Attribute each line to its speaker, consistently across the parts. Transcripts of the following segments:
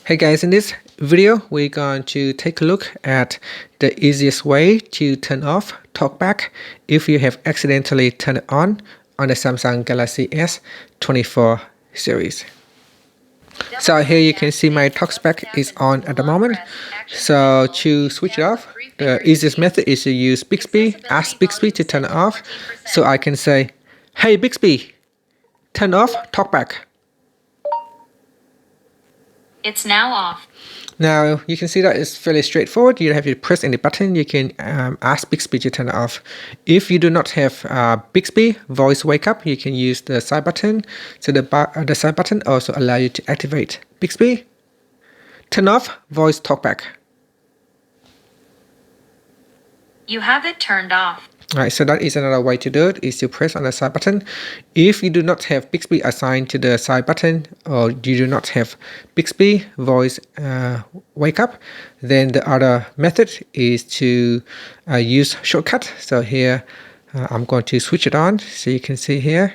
Speaker 1: Hey guys, in this video we're going to take a look at the easiest way to turn off TalkBack if you have accidentally turned it on the Samsung Galaxy S24 series. So here you can see my TalkBack is on at the moment. So to switch it off, the easiest method is to use Bixby, ask Bixby to turn it off. So I can say, hey Bixby, turn off TalkBack.
Speaker 2: It's now off.
Speaker 1: Now you can see that it's fairly straightforward. You don't have to press any button. You can ask Bixby to turn it off. If you do not have Bixby voice wake up, you can use the side button. So the side button also allows you to activate Bixby. Turn off voice talkback.
Speaker 2: You have it turned off.
Speaker 1: Alright, so that is another way to do it, is to press on the side button. If you do not have Bixby assigned to the side button, or you do not have Bixby voice wake up, then the other method is to use shortcut. So here I'm going to switch it on, so you can see here.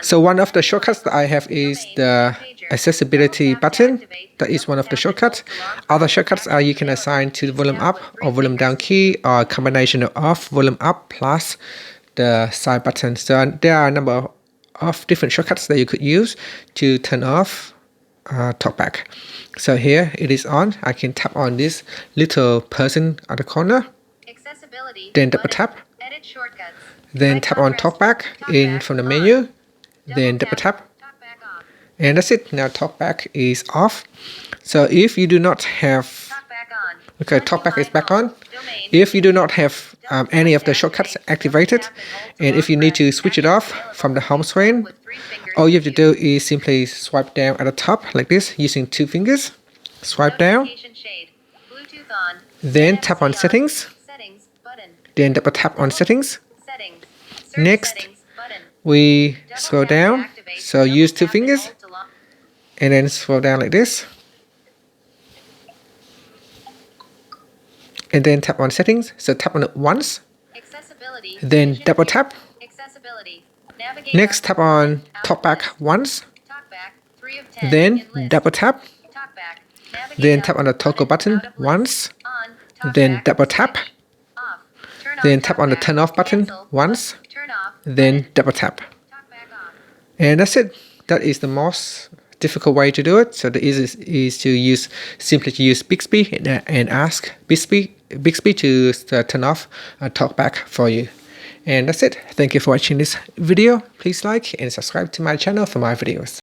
Speaker 1: So one of the shortcuts that I have is the accessibility button. That is one of the shortcuts. Other shortcuts are you can assign to the volume up or volume down key, or a combination of off, volume up plus the side button. So there are a number of different shortcuts that you could use to turn off TalkBack. So here it is on. I can tap on this little person at the corner, then double tap, then tap on TalkBack in from the menu, then double tap, and that's it. Now TalkBack is off. So if you do not have, okay, TalkBack is back on. If you do not have any of the shortcuts activated, and if you need to switch it off from the home screen, all you have to do is simply swipe down at the top like this using 2 fingers. Swipe down, then tap on settings, then double tap on settings. Next, we scroll down, so use 2 fingers, and then scroll down like this, and then tap on settings. So tap on it once, then double tap. Next, tap on TalkBack once, then double tap, then tap on the toggle button once, then double tap, then tap on the turn off button once, then double tap. And that's it. That is the most difficult way to do it. So the easiest is to simply use Bixby and ask Bixby to turn off TalkBack for you. And that's it. Thank you for watching this video. Please like and subscribe to my channel for more videos.